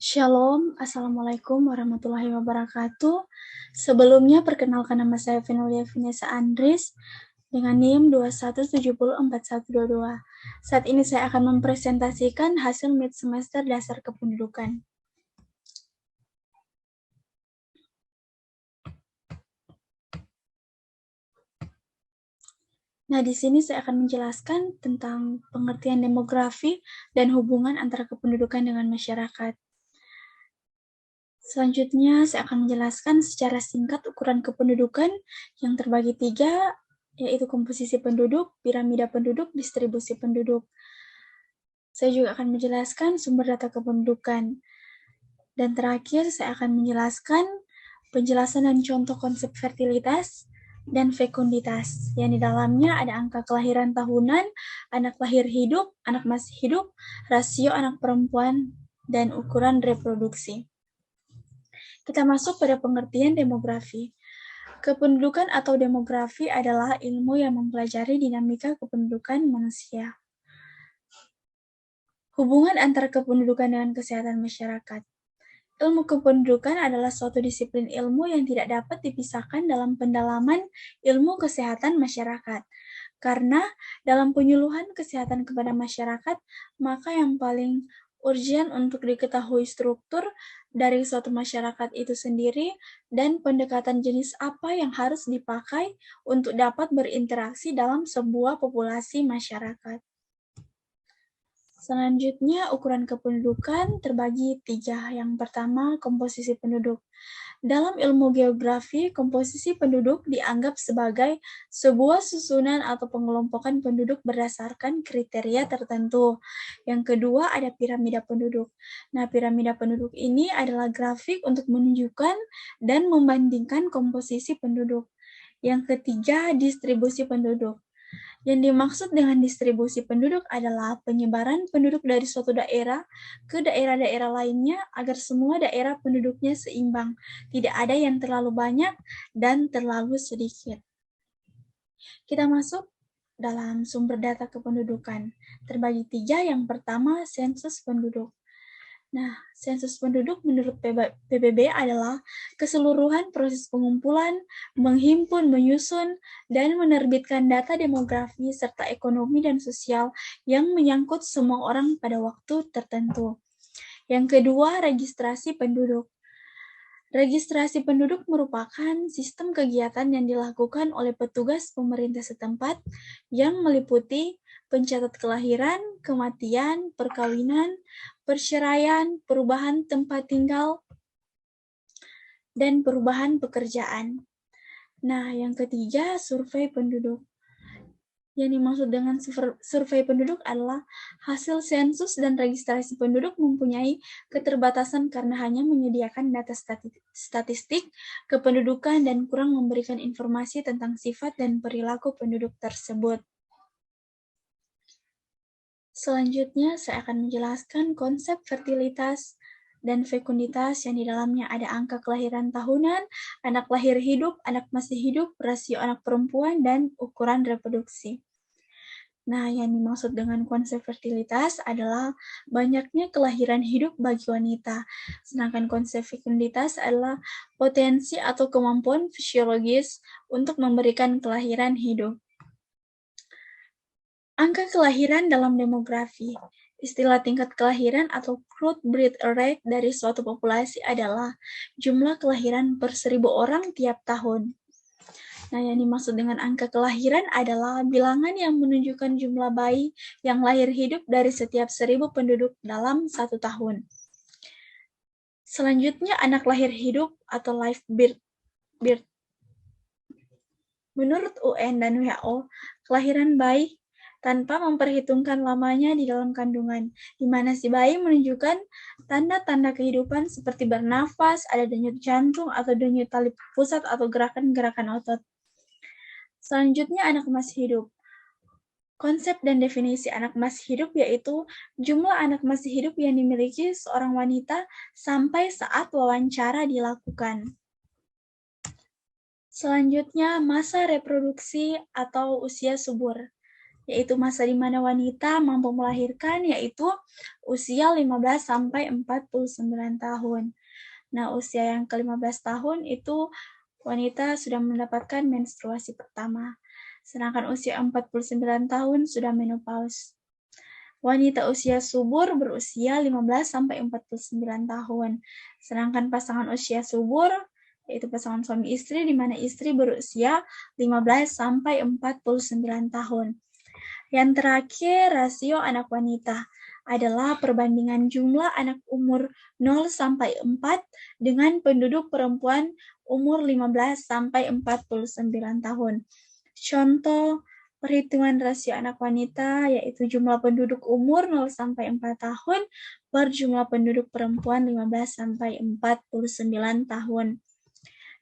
Shalom, Assalamualaikum warahmatullahi wabarakatuh. Sebelumnya, perkenalkan nama saya Venulia Vinesa Andris dengan NIM 21704122. Saat ini saya akan mempresentasikan hasil mid semester dasar kependudukan. Nah, di sini saya akan menjelaskan tentang pengertian demografi dan hubungan antara kependudukan dengan masyarakat. Selanjutnya, saya akan menjelaskan secara singkat ukuran kependudukan yang terbagi 3, yaitu komposisi penduduk, piramida penduduk, distribusi penduduk. Saya juga akan menjelaskan sumber data kependudukan. Dan terakhir, saya akan menjelaskan penjelasan dan contoh konsep fertilitas dan fekunditas, yang di dalamnya ada angka kelahiran tahunan, anak lahir hidup, anak masih hidup, rasio anak perempuan, dan ukuran reproduksi. Kita masuk pada pengertian demografi. Kependudukan atau demografi adalah ilmu yang mempelajari dinamika kependudukan manusia. Hubungan antara kependudukan dengan kesehatan masyarakat. Ilmu kependudukan adalah suatu disiplin ilmu yang tidak dapat dipisahkan dalam pendalaman ilmu kesehatan masyarakat. Karena dalam penyuluhan kesehatan kepada masyarakat, maka yang paling urgent untuk diketahui struktur dari suatu masyarakat itu sendiri dan pendekatan jenis apa yang harus dipakai untuk dapat berinteraksi dalam sebuah populasi masyarakat. Selanjutnya, ukuran kependudukan terbagi 3. Yang pertama, komposisi penduduk. Dalam ilmu geografi, komposisi penduduk dianggap sebagai sebuah susunan atau pengelompokan penduduk berdasarkan kriteria tertentu. Yang kedua, ada piramida penduduk. Nah, piramida penduduk ini adalah grafik untuk menunjukkan dan membandingkan komposisi penduduk. Yang ketiga, distribusi penduduk. Yang dimaksud dengan distribusi penduduk adalah penyebaran penduduk dari suatu daerah ke daerah-daerah lainnya agar semua daerah penduduknya seimbang, tidak ada yang terlalu banyak dan terlalu sedikit. Kita masuk dalam sumber data kependudukan. Terbagi 3, yang pertama sensus penduduk. Nah, sensus penduduk menurut PBB adalah keseluruhan proses pengumpulan, menghimpun, menyusun, dan menerbitkan data demografi serta ekonomi dan sosial yang menyangkut semua orang pada waktu tertentu. Yang kedua, registrasi penduduk. Registrasi penduduk merupakan sistem kegiatan yang dilakukan oleh petugas pemerintah setempat yang meliputi pencatat kelahiran, kematian, perkawinan, perceraian, perubahan tempat tinggal, dan perubahan pekerjaan. Nah, yang ketiga, survei penduduk. Yang dimaksud dengan survei penduduk adalah hasil sensus dan registrasi penduduk mempunyai keterbatasan karena hanya menyediakan data statistik kependudukan dan kurang memberikan informasi tentang sifat dan perilaku penduduk tersebut. Selanjutnya, saya akan menjelaskan konsep fertilitas dan fekunditas yang di dalamnya ada angka kelahiran tahunan, anak lahir hidup, anak masih hidup, rasio anak perempuan, dan ukuran reproduksi. Nah, yang dimaksud dengan konsep fertilitas adalah banyaknya kelahiran hidup bagi wanita. Sedangkan konsep fekunditas adalah potensi atau kemampuan fisiologis untuk memberikan kelahiran hidup. Angka kelahiran dalam demografi. Istilah tingkat kelahiran atau growth birth rate dari suatu populasi adalah jumlah kelahiran per 1.000 orang tiap tahun. Nah, yang dimaksud dengan angka kelahiran adalah bilangan yang menunjukkan jumlah bayi yang lahir hidup dari setiap 1.000 penduduk dalam 1 tahun. Selanjutnya, anak lahir hidup atau live birth. Menurut UN dan WHO, kelahiran bayi tanpa memperhitungkan lamanya di dalam kandungan, di mana si bayi menunjukkan tanda-tanda kehidupan seperti bernafas, ada denyut jantung atau denyut tali pusat atau gerakan-gerakan otot. Selanjutnya, anak masih hidup. Konsep dan definisi anak masih hidup yaitu jumlah anak masih hidup yang dimiliki seorang wanita sampai saat wawancara dilakukan. Selanjutnya, masa reproduksi atau usia subur. yaitu masa di mana wanita mampu melahirkan, yaitu usia 15 sampai 49 tahun. Nah, usia yang ke-15 tahun itu wanita sudah mendapatkan menstruasi pertama. Sedangkan usia 49 tahun sudah menopause. Wanita usia subur berusia 15 sampai 49 tahun. Sedangkan pasangan usia subur yaitu pasangan suami istri di mana istri berusia 15 sampai 49 tahun. Yang terakhir, rasio anak wanita adalah perbandingan jumlah anak umur 0 sampai 4 dengan penduduk perempuan umur 15 sampai 49 tahun. Contoh perhitungan rasio anak wanita yaitu jumlah penduduk umur 0 sampai 4 tahun per jumlah penduduk perempuan 15 sampai 49 tahun.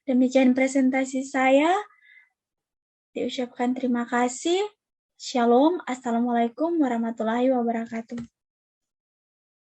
Demikian presentasi saya. Diucapkan terima kasih. Shalom. Assalamualaikum warahmatullahi wabarakatuh.